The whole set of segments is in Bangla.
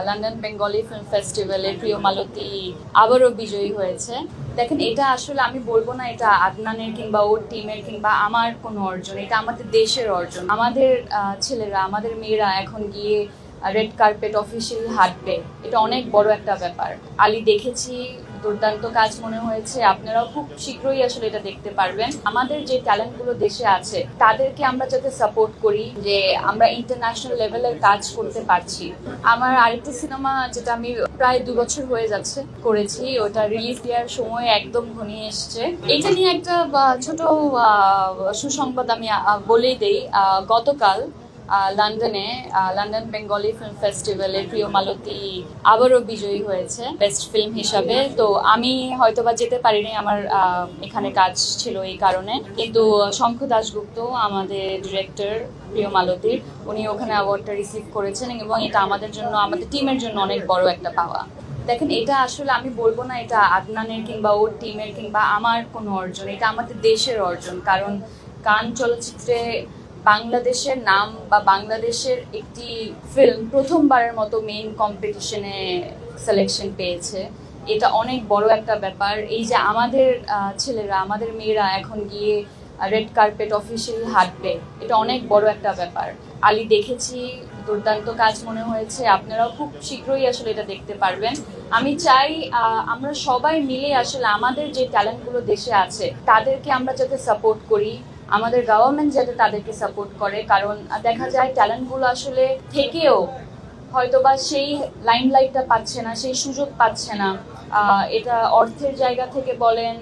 লন্ডন বেঙ্গলি ফিল্ম ফেস্টিভ্যালে প্রিয় মালতী আবারও বিজয়ী হয়েছে। দেখেন, এটা আসলে আমি বলবো না এটা আদনানের কিংবা ওর টিমের কিংবা আমার কোনো অর্জন, এটা আমাদের দেশের অর্জন। আমাদের ছেলেরা, আমাদের মেয়েরা এখন গিয়ে রেড কার্পেট অফিসিয়ালি হাঁটবে, এটা অনেক বড় একটা ব্যাপার। আলী দেখেছি, দুর্দান্ত কাজ মনে হয়েছে। আপনারাও খুব শীঘ্রই আসলে এটা দেখতে পারবেন। আমাদের যে ট্যালেন্টগুলো দেশে আছে তাদেরকে আমরা যাতে সাপোর্ট করি, যে আমরা ইন্টারন্যাশনাল লেভেলের কাজ করতে পারছি। আমার আরেকটি সিনেমা যেটা আমি প্রায় 2 বছর হয়ে যাচ্ছে করেছি, ওটা রিলিজ দেওয়ার সময় একদম ঘনিয়ে এসছে। এটা নিয়ে একটা ছোট সুসংবাদ আমি বলেই দেই। গতকাল লন্ডনে লন্ডন বেঙ্গলি ফিল্ম ফেস্টিভ্যালে প্রিয় মালতী আবারও বিজয়ী হয়েছে বেস্ট ফিল্ম হিসাবে। তো আমি হয়তোবা যেতে পারিনি, আমার এখানে কাজ ছিল এই কারণে, কিন্তু শঙ্খ দাশগুপ্ত আমাদের ডিরেক্টর প্রিয় মালতীর, উনি ওখানে অ্যাওয়ার্ডটা রিসিভ করেছেন এবং এটা আমাদের জন্য, আমাদের টিমের জন্য অনেক বড় একটা পাওয়া। দেখেন, এটা আসলে আমি বলবো না এটা আদনানের কিংবা ওর টিমের কিংবা আমার কোনো অর্জন, এটা আমাদের দেশের অর্জন। কারণ কান চলচ্চিত্রে বাংলাদেশের নাম বা বাংলাদেশের একটি ফিল্ম প্রথমবারের মতো মেইন কম্পিটিশনে সিলেকশন পেয়েছে, এটা অনেক বড় একটা ব্যাপার। এই যে আমাদের ছেলেরা, আমাদের মেয়েরা এখন গিয়ে রেড কার্পেট অফিসিয়ালি হাঁটবে, এটা অনেক বড় একটা ব্যাপার। আলী দেখেছি, দুর্দান্ত কাজ মনে হয়েছে। আপনারাও খুব শীঘ্রই আসলে এটা দেখতে পারবেন। আমি চাই আমরা সবাই মিলে আসলে আমাদের যে ট্যালেন্টগুলো দেশে আছে তাদেরকে আমরা যাতে সাপোর্ট করি, আমাদের গভর্নমেন্ট যাতে তাদেরকে সাপোর্ট করে। কারণ দেখা যায় ট্যালেন্টগুলো আসলে থেকেও হয়তোবা সেই লাইমলাইটটা পাচ্ছে না, সেই সুযোগ পাচ্ছে না। এটা অর্থের জায়গা থেকে বলেন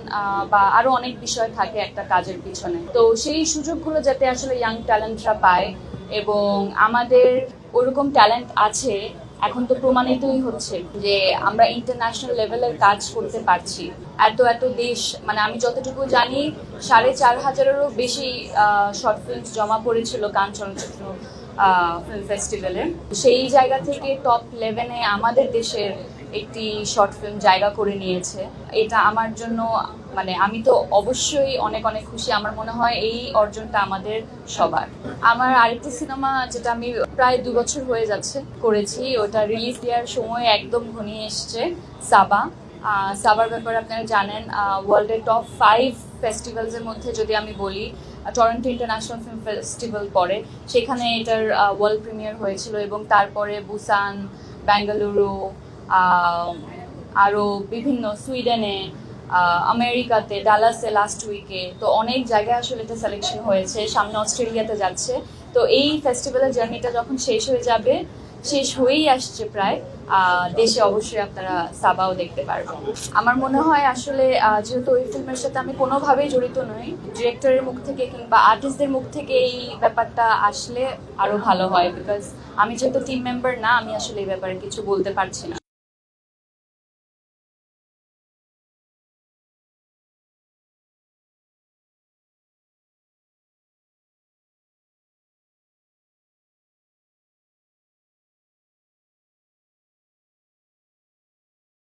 বা আরো অনেক বিষয় থাকে একটা কাজের পিছনে। তো সেই সুযোগগুলো যাতে আসলে ইয়াং ট্যালেন্টরা পায়, এবং আমাদের ওরকম ট্যালেন্ট আছে, এখন তো প্রমাণিতই হচ্ছে যে আমরা ইন্টারন্যাশনাল লেভেলের কাজ করতে পারছি। এত এত দেশ, মানে আমি যতটুকু জানি 4,500-এরও বেশি শর্ট ফিল্ম জমা পড়েছিল কান চলচ্চিত্র ফিল্ম ফেস্টিভ্যালে। সেই জায়গা থেকে টপ 11-এ আমাদের দেশের একটি শর্ট ফিল্ম জায়গা করে নিয়েছে। এটা আমার জন্য, মানে আমি তো অবশ্যই অনেক অনেক খুশি। আমার মনে হয় এই অর্জনটা আমাদের সবার। আমার আরেকটি সিনেমা যেটা আমি প্রায় 2 বছর হয়ে যাচ্ছে করেছি, ওটা রিলিজ দেওয়ার সময় একদম ঘনিয়ে এসছে, সাবা। সাবার ব্যাপারে আপনারা জানেন, ওয়ার্ল্ডের টপ 5 ফেস্টিভ্যালসের মধ্যে যদি আমি বলি, টরন্টো ইন্টারন্যাশনাল ফিল্ম ফেস্টিভ্যাল পড়ে, সেখানে এটার ওয়ার্ল্ড প্রিমিয়ার হয়েছিল এবং তারপরে বুসান, বেঙ্গালুরু, আরও বিভিন্ন সুইডেনে, আমেরিকাতে, ডালাসে লাস্ট উইকে, তো অনেক জায়গায় আসলে এটা সিলেকশন হয়েছে। সামনে অস্ট্রেলিয়াতে যাচ্ছে। তো এই ফেস্টিভ্যালের জার্নিটা যখন শেষ হয়ে যাবে, শেষ হয়েই আসছে প্রায়, দেশে অবশ্যই আপনারা সাবাও দেখতে পারবেন। আমার মনে হয় আসলে যেহেতু ওই ফিল্মের সাথে আমি কোনোভাবেই জড়িত নই, ডিরেক্টরের মুখ থেকে কিংবা আর্টিস্টদের মুখ থেকে এই ব্যাপারটা আসলে আরো ভালো হয়। বিকজ আমি যেহেতু টিম মেম্বার না, আমি আসলে এই ব্যাপারে কিছু বলতে পারছি না।